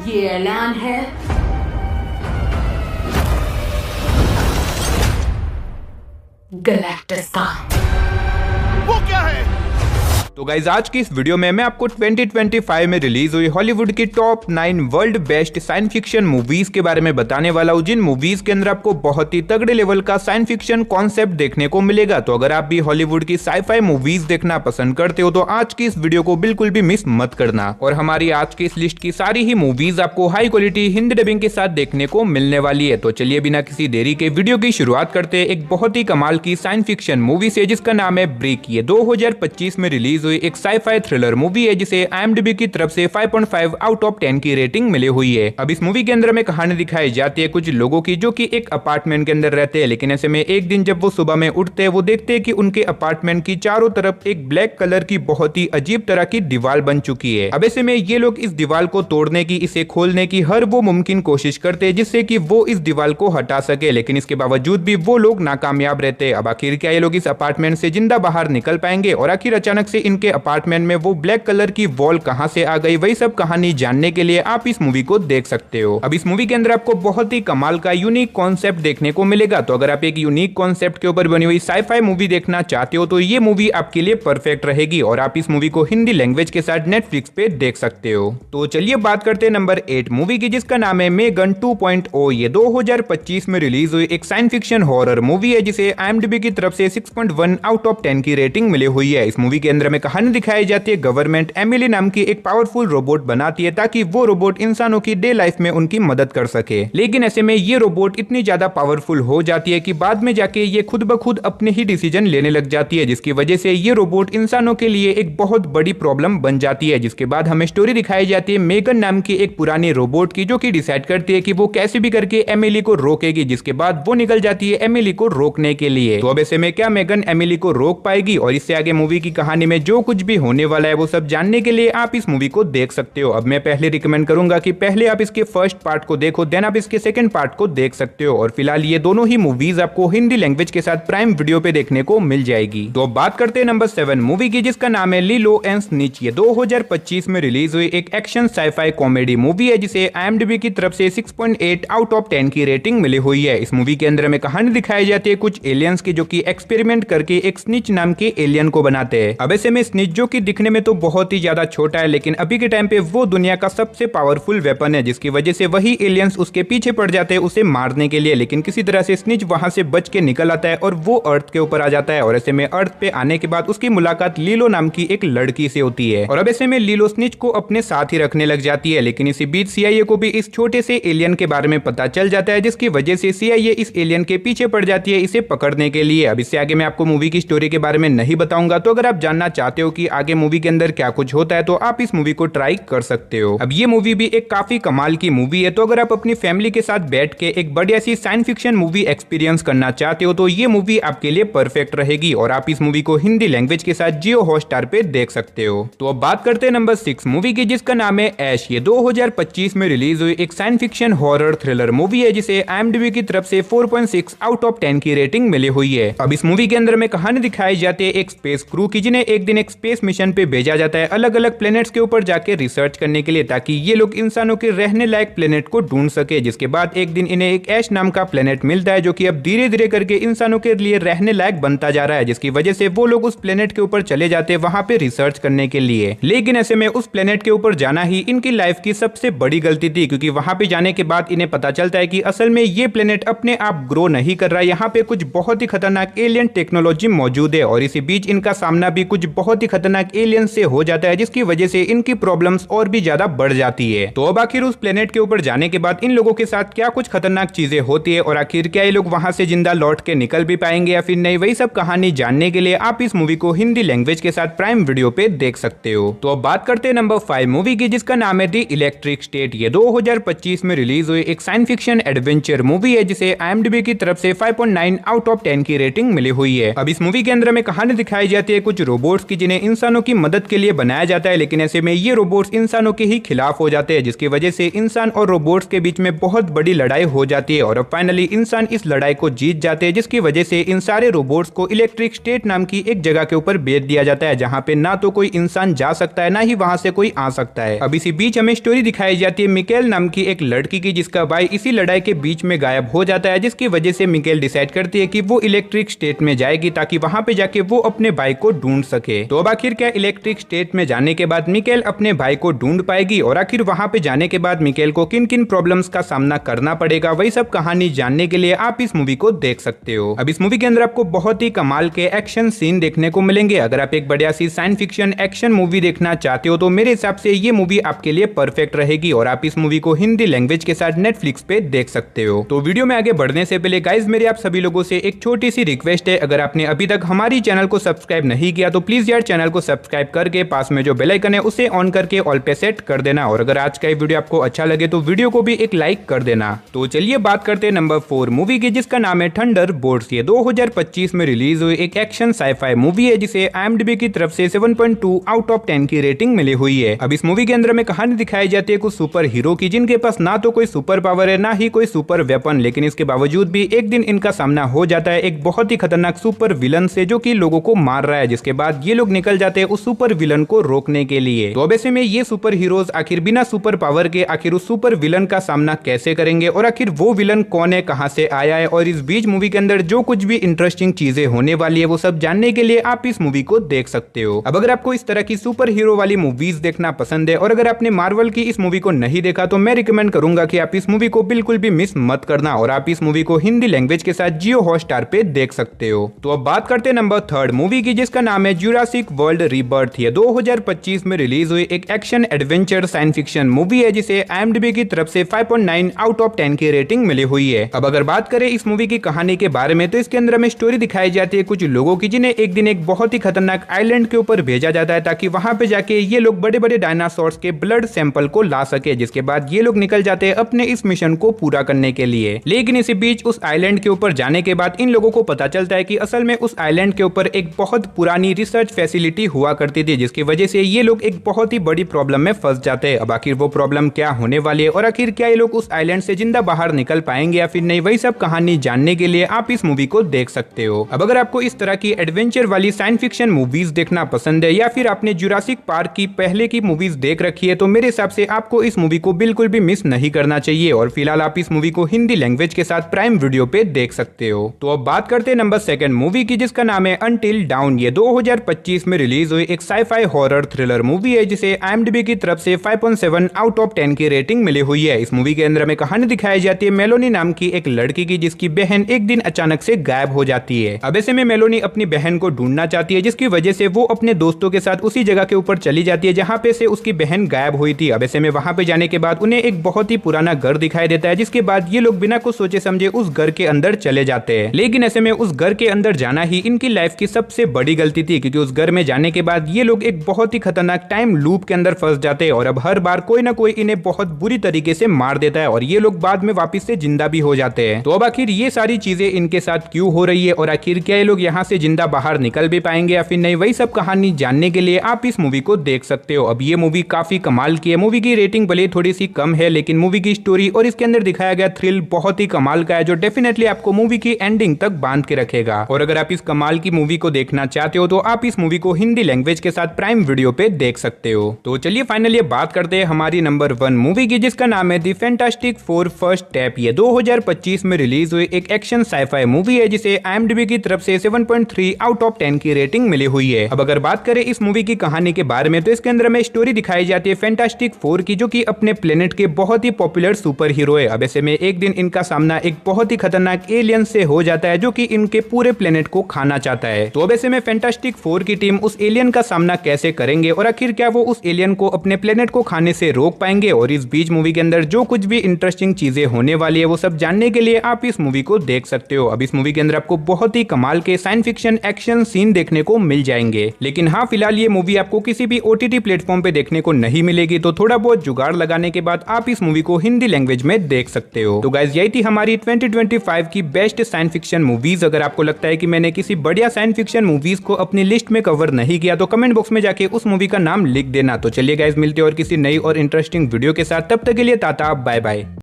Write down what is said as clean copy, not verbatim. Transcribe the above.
ये ऐलान है गैलेक्टस का। वो क्या है? तो गाइज आज की इस वीडियो में मैं आपको 2025 में रिलीज हुई हॉलीवुड की top 9 world best science fiction movies के बारे में बताने वाला हूँ, जिन मूवीज के अंदर आपको बहुत ही तगड़े लेवल का साइंस फिक्शन कॉन्सेप्ट देखने को मिलेगा। तो अगर आप भी हॉलीवुड की साईफाई मूवीज देखना पसंद करते हो तो आज की इस वीडियो को बिल्कुल भी मिस मत करना। और हमारी आज की इस लिस्ट की सारी ही मूवीज आपको हाई क्वालिटी हिंदी डबिंग के साथ देखने को मिलने वाली है। तो चलिए बिना किसी देरी के वीडियो की शुरुआत करते हैं एक बहुत ही कमाल की साइंस फिक्शन मूवी से, जिसका नाम है ब्रेक। ये 2025 में रिलीज हुई एक साईफाई थ्रिलर मूवी है जिसे IMDb की तरफ से 5.5 आउट ऑफ 10 की रेटिंग मिली हुई है। अब इस मूवी के अंदर में कहानी दिखाई जाती है कुछ लोगों की जो कि एक अपार्टमेंट के अंदर रहते हैं, लेकिन ऐसे में एक दिन जब वो सुबह में उठते हैं वो देखते हैं कि उनके अपार्टमेंट की चारों तरफ एक ब्लैक कलर की बहुत ही अजीब तरह की दीवार बन चुकी है। अब ऐसे में ये लोग इस दीवार को तोड़ने की, इसे खोलने की हर वो मुमकिन कोशिश करते हैं जिससे कि वो इस दीवार को हटा सके, लेकिन इसके बावजूद भी वो लोग नाकामयाब रहते हैं। अब आखिर क्या ये लोग इस अपार्टमेंट से जिंदा बाहर निकल पाएंगे और आखिर अचानक से इनके अपार्टमेंट में वो ब्लैक कलर की वॉल कहां से आ गई, वही सब कहानी जानने के लिए आप इस मूवी को देख सकते हो। अब इस मूवी के अंदर आपको बहुत ही कमाल का यूनिक कॉन्सेप्ट देखने को मिलेगा। तो अगर आप एक यूनिक कॉन्सेप्ट के ऊपर बनी हुई साईफाई मूवी देखना चाहते हो तो ये मूवी आपके लिए परफेक्ट रहेगी और आप इस मूवी को हिंदी लैंग्वेज के साथ नेटफ्लिक्स पे देख सकते हो। तो चलिए बात करते हैं नंबर 8 मूवी की, जिसका नाम है मेगन 2.0। ये 2025 में रिलीज हुई एक साइंस फिक्शन हॉरर मूवी है जिसे IMDb की तरफ से 6.1 आउट ऑफ 10 की रेटिंग मिली हुई है। इस मूवी के अंदर में कहानी दिखाई जाती है गवर्नमेंट एमिली नाम की एक पावरफुल रोबोट बनाती है ताकि वो रोबोट इंसानों की डे लाइफ में उनकी मदद कर सके, लेकिन ऐसे में ये रोबोट इतनी ज्यादा पावरफुल हो जाती है कि बाद में जाके ये खुद ब खुद अपने ही डिसीजन लेने लग जाती है, जिसकी वजह से ये रोबोट इंसानों के लिए एक बहुत बड़ी प्रॉब्लम बन जाती है। जिसके बाद हमें स्टोरी दिखाई जाती है मेगन नाम की एक पुरानी रोबोट की, जो कि डिसाइड करती है कि वो कैसे भी करके एमिली को रोकेगी, जिसके बाद वो निकल जाती है एमिली को रोकने के लिए। तो अब ऐसे में क्या मेगन एमिली को रोक पाएगी और इससे आगे मूवी की कहानी में जो कुछ भी होने वाला है वो सब जानने के लिए आप इस मूवी को देख सकते हो। अब मैं पहले रिकमेंड करूंगा कि पहले आप इसके फर्स्ट पार्ट को देखो, देन आप इसके सेकंड पार्ट को देख सकते हो। और फिलहाल ये दोनों ही मूवीज आपको हिंदी लैंग्वेज के साथ प्राइम वीडियो पे देखने को मिल जाएगी। तो अब बात करते हैं नंबर 7 मूवी की, जिसका नाम है लिलो एंड स्निच। ये 2025 में रिलीज हुई एक एक्शन साईफाई कॉमेडी मूवी है जिसे IMDb की तरफ से 6.8 आउट ऑफ 10 की रेटिंग मिली हुई है। इस मूवी के अंदर में कहानी दिखाई जाती है कुछ एलियंस की, जो कि एक्सपेरिमेंट करके एक स्निच नाम के एलियन को बनाते हैं। अब ऐसे में स्निच जो कि दिखने में तो बहुत ही ज्यादा छोटा है, लेकिन अभी के टाइम पे वो दुनिया का सबसे पावरफुल वेपन है, जिसकी वजह से वही एलियंस उसके पीछे पड़ जाते हैं उसे मारने के लिए। लेकिन किसी तरह से स्निच वहां से बच के निकल आता है और वो अर्थ के ऊपर आ जाता है। और ऐसे में अर्थ पे आने के बाद उसकी मुलाकात लीलो नाम की एक लड़की से होती है और अब ऐसे में लीलो स्निच को अपने साथ ही रखने लग जाती है। लेकिन इसी बीच CIA को भी इस छोटे से एलियन के बारे में पता चल जाता है, जिसकी वजह से CIA इस एलियन के पीछे पड़ जाती है इसे पकड़ने के लिए। अब इससे आगे मैं आपको मूवी की स्टोरी के बारे में नहीं बताऊंगा, तो अगर आप जानना चाहते हो कि आगे मूवी के अंदर क्या कुछ होता है तो आप इस मूवी को ट्राई कर सकते हो। अब ये मूवी भी एक काफी कमाल की मूवी है, तो अगर आप अपनी फैमिली के साथ बैठ के एक बढ़िया सी साइंस फिक्शन मूवी एक्सपीरियंस करना चाहते हो तो ये मूवी आपके लिए परफेक्ट रहेगी और आप इस मूवी को हिंदी लैंग्वेज के साथ जियो हॉटस्टार पे देख सकते हो। तो अब बात करते हैं नंबर 6 मूवी की, जिसका नाम है ऐश। ये 2025 में रिलीज हुई एक science fiction horror thriller movie है जिसे IMDb की तरफ से 4.6 आउट ऑफ 10 की रेटिंग मिली हुई है। अब इस मूवी के अंदर में कहानी दिखाई जाती है एक स्पेस क्रू की, जिन्हें एक दिन एक स्पेस मिशन पे भेजा जाता है अलग अलग प्लेनेट्स के ऊपर जाके रिसर्च करने के लिए, ताकि ये लोग इंसानों के रहने लायक प्लेनेट को ढूंढ सके। जिसके बाद एक दिन इन्हें एक ऐश नाम का प्लेनेट मिलता है, जो कि अब धीरे धीरे करके इंसानों के लिए रहने लायक बनता जा रहा है, जिसकी वजह से वो लोग उस प्लेनेट के ऊपर चले जाते हैं वहां पे रिसर्च करने के लिए। लेकिन ऐसे में उस प्लेनेट के ऊपर जाना ही इनकी लाइफ की सबसे बड़ी गलती थी, क्योंकि वहां पे जाने के बाद इन्हें पता चलता है कि असल में ये प्लेनेट अपने आप ग्रो नहीं कर रहा है, यहाँ पे कुछ बहुत ही खतरनाक एलियन टेक्नोलॉजी मौजूद है और इसी बीच इनका सामना भी कुछ बहुत ही खतरनाक एलियन से हो जाता है, जिसकी वजह से इनकी प्रॉब्लम्स और भी ज्यादा बढ़ जाती है। तो अब आखिर उस प्लेनेट के ऊपर जाने के बाद इन लोगों के साथ क्या कुछ खतरनाक चीजें होती है और आखिर क्या ये लोग वहां से जिंदा लौट के निकल भी पाएंगे या फिर नहीं, वही सब कहानी जानने के लिए आप इस मूवी को हिंदी लैंग्वेज के साथ प्राइम वीडियो पे देख सकते हो। तो अब बात करते हैं नंबर 5 मूवी की, जिसका नाम है द इलेक्ट्रिक स्टेट। ये 2025 में रिलीज हुई एक साइंस फिक्शन एडवेंचर मूवी है जिसे IMDb की तरफ से 5.9 आउट ऑफ 10 की रेटिंग मिली हुई है। अब इस मूवी के अंदर में कहानी दिखाई जाती है कुछ रोबोट्स की जिन्हें इंसानों की मदद के लिए बनाया जाता है, लेकिन ऐसे में ये रोबोट्स इंसानों के ही खिलाफ हो जाते हैं, जिसकी वजह से इंसान और रोबोट्स के बीच में बहुत बड़ी लड़ाई हो जाती है और अब फाइनली इंसान इस लड़ाई को जीत जाते हैं, जिसकी वजह से इन सारे रोबोट्स को इलेक्ट्रिक स्टेट नाम की एक जगह के ऊपर भेज दिया जाता है, जहां पे ना तो कोई इंसान जा सकता है ना ही वहां से कोई आ सकता है। अब इसी बीच हमें स्टोरी दिखाई जाती है मिकेल नाम की एक लड़की की, जिसका भाई इसी लड़ाई के बीच में गायब हो जाता है, जिसकी वजह से मिकेल डिसाइड करती है कि वो इलेक्ट्रिक स्टेट में जाएगी ताकि वहां पे जाके वो अपने भाई को ढूंढ सके। तो अब आखिर क्या इलेक्ट्रिक स्टेट में जाने के बाद मिकेल अपने भाई को ढूंढ पाएगी और आखिर वहां पे जाने के बाद मिकेल को किन किन प्रॉब्लम्स का सामना करना पड़ेगा, वही सब कहानी जानने के लिए आप इस मूवी को देख सकते हो। अब इस मूवी के अंदर आपको बहुत ही कमाल के एक्शन सीन देखने को मिलेंगे। अगर आप एक बढ़िया सी साइंस फिक्शन एक्शन मूवी देखना चाहते हो तो मेरे हिसाब से ये मूवी आपके लिए परफेक्ट रहेगी और आप इस मूवी को हिंदी लैंग्वेज के साथ नेटफ्लिक्स पे देख सकते हो। तो वीडियो में आगे बढ़ने से पहले गाइज मेरे आप सभी लोगों से एक छोटी सी रिक्वेस्ट है, अगर आपने अभी तक हमारी चैनल को सब्सक्राइब नहीं किया तो प्लीज यार चैनल को सब्सक्राइब करके पास में जो बेल आइकन है उसे ऑन करके ऑल पे सेट कर देना और अगर आज का ये वीडियो आपको अच्छा लगे तो वीडियो को भी एक लाइक कर देना। तो चलिए बात करते हैं नंबर 4 मूवी की, जिसका नाम है थंडरबोल्ट्स। ये 2025 में रिलीज हुई एक एक्शन साईफाई मूवी है, जिसे IMDb की तरफ से 7.2 आउट ऑफ 10 की रेटिंग मिली हुई है। अब इस मूवी के अंदर में कहानी दिखाई जाती है कुछ सुपर हीरो की, जिनके पास ना तो कोई सुपर पावर है ना ही कोई सुपर वेपन, लेकिन इसके बावजूद भी एक दिन इनका सामना हो जाता है एक बहुत ही खतरनाक सुपर विलन से, जो कि लोगों को मार रहा है, जिसके बाद ये लोग निकल जाते हैं उस सुपर विलन को रोकने के लिए। तो अब ऐसे में ये सुपर हीरोज आखिर बिना सुपर पावर के आखिर उस सुपर विलन का सामना कैसे करेंगे और आखिर वो विलन कौन है, कहां से आया है, और इस बीच मूवी के अंदर जो कुछ भी इंटरेस्टिंग चीजें होने वाली है वो सब जानने के लिए आप इस मूवी को देख सकते हो। अब अगर आपको इस तरह की सुपर हीरो वाली मूवीज देखना पसंद है और अगर आपने मार्वल की इस मूवी को नहीं देखा तो मैं रिकमेंड करूंगा कि आप इस मूवी को बिल्कुल भी मिस मत करना और आप इस मूवी को हिंदी लैंग्वेज के साथ जियो हॉटस्टार पे देख सकते हो। तो अब बात करते हैं नंबर 3 मूवी की, जिसका नाम है जुरासिक वर्ल्ड रीबर्थ। ये 2025 में रिलीज हुई एक action adventure science fiction movie है, जिसे IMDb की तरफ से 5.9 आउट ऑफ 10 की रेटिंग मिली हुई है। अब अगर बात करें इस मूवी की कहानी के बारे में तो इसके अंदर हमें स्टोरी दिखाई जाती है कुछ लोगों की, जिन्हें एक दिन एक बहुत ही खतरनाक आइलैंड के ऊपर भेजा जाता है ताकि वहां पे जाके ये लोग बड़े बड़े डायनासोर्स के ब्लड सैंपल को ला सके, जिसके बाद ये लोग निकल जाते हैं अपने इस मिशन को पूरा करने के लिए। लेकिन इसी बीच उस आइलैंड के ऊपर जाने के बाद इन लोगों को पता चलता है कि असल में उस आइलैंड के ऊपर एक बहुत पुरानी रिसर्च फैसिलिटी हुआ करती थी, जिसकी वजह से ये लोग एक बहुत ही बड़ी प्रॉब्लम में फंस जाते हैं। अब आखिर वो प्रॉब्लम क्या होने वाली है और आखिर क्या ये लोग उस आइलैंड से जिंदा बाहर निकल पाएंगे या फिर नहीं, वही सब कहानी जानने के लिए आप इस मूवी को देख सकते हो। अब अगर आपको इस तरह की एडवेंचर वाली साइंस फिक्शन मूवीज देखना पसंद है या फिर आपने जुरासिक पार्क की पहले की मूवीज देख रखी है तो मेरे हिसाब से आपको इस मूवी को बिल्कुल भी मिस नहीं करना चाहिए और फिलहाल आप इस मूवी को हिंदी लैंग्वेज के साथ प्राइम वीडियो पे देख सकते हो। तो अब बात करते हैं नंबर 2 मूवी की, जिसका नाम है अनटिल डाउन। ये 2025 में रिलीज हुई एक साईफाई हॉरर थ्रिलर मूवी है, जिसे IMDb की तरफ से 5.7 आउट ऑफ 10 की रेटिंग मिली हुई है। इस मूवी के अंदर में कहानी दिखाई जाती है मेलोनी नाम की एक लड़की की, जिसकी बहन एक दिन अचानक से गायब हो जाती है। अब ऐसे में मेलोनी अपनी बहन को ढूंढना चाहती है, जिसकी वजह से वो अपने दोस्तों के साथ उसी जगह के ऊपर चली जाती है जहां पे से उसकी बहन गायब हुई थी। अब ऐसे में वहां पे जाने के बाद उन्हें एक बहुत ही पुराना घर दिखाई देता है, जिसके बाद ये लोग बिना कुछ सोचे समझे उस घर के अंदर चले जाते हैं। लेकिन ऐसे में उस घर के अंदर जाना ही इनकी लाइफ की सबसे बड़ी गलती थी, क्योंकि उस घर में जाने के बाद ये लोग एक बहुत ही खतरनाक टाइम लूप के अंदर फंस जाते हैं और अब हर बार कोई ना कोई इन्हें बहुत बुरी तरीके से मार देता है और ये लोग बाद में वापस से जिंदा भी हो जाते हैं। तो अब आखिर ये सारी चीजें इनके साथ क्यों हो रही है और आखिर क्या ये लोग यहाँ से जिंदा बाहर निकल भी पाएंगे या फिर नहीं, वही सब कहानी जानने के लिए आप इस मूवी को देख सकते हो। अब ये मूवी काफी कमाल की है। मूवी की रेटिंग भले थोड़ी सी कम है, लेकिन मूवी की स्टोरी और इसके अंदर दिखाया गया थ्रिल बहुत ही कमाल का है, जो डेफिनेटली आपको मूवी की एंडिंग तक बांध के रखेगा। और अगर आप इस कमाल की मूवी को देखना चाहते हो तो आप इस मूवी को हिंदी लैंग्वेज के साथ प्राइम वीडियो पे देख सकते हो। तो चलिए फाइनली बात करते हैं हमारी नंबर 1 मूवी की, जिसका नाम है the fantastic four first step. ये 2025 में रिलीज हुई एक एक्शन साईफाई मूवी है, जिसे IMDb की तरफ से 7.3 आउट ऑफ 10 की रेटिंग मिली हुई है। अब अगर बात करें इस मूवी की कहानी के बारे में तो इसके अंदर हमें स्टोरी दिखाई जाती है फैंटास्टिक फोर की, जो कि अपने प्लेनेट के बहुत ही पॉपुलर सुपर हीरो है। अब ऐसे में एक दिन इनका सामना एक बहुत ही खतरनाक एलियन से हो जाता है, जो कि इनके पूरे प्लेनेट को खाना चाहता है। तो अब ऐसे में फैंटास्टिक फोर की टीम उस एलियन का सामना कैसे करेंगे और आखिर क्या वो उस एलियन को अपने प्लेनेट को खाने से रोक पाएंगे, और इस बीच मूवी के अंदर जो कुछ भी इंटरेस्टिंग चीजें होने वाली है वो सब जानने के लिए आप इस मूवी को देख सकते हो। अब इस मूवी के अंदर आपको बहुत ही कमाल के साइंस फिक्शन एक्शन सीन देखने को मिल जाएंगे, लेकिन हाँ फिलहाल ये मूवी आपको किसी भी OTT प्लेटफॉर्म पे देखने को नहीं मिलेगी, तो थोड़ा बहुत जुगाड़ लगाने के बाद आप इस मूवी को हिंदी लैंग्वेज में देख सकते हो। तो गाइस यही थी हमारी 2025 की बेस्ट साइंस फिक्शन मूवीज। अगर आपको लगता है कि मैंने किसी बढ़िया साइंस फिक्शन मूवीज को अपनी लिस्ट में में कवर नहीं किया तो कमेंट बॉक्स में जाके उस मूवी का नाम लिख देना। तो चलिए गाइस, मिलते हैं और किसी नई और इंटरेस्टिंग वीडियो के साथ, तब तक के लिए टाटा बाय बाय।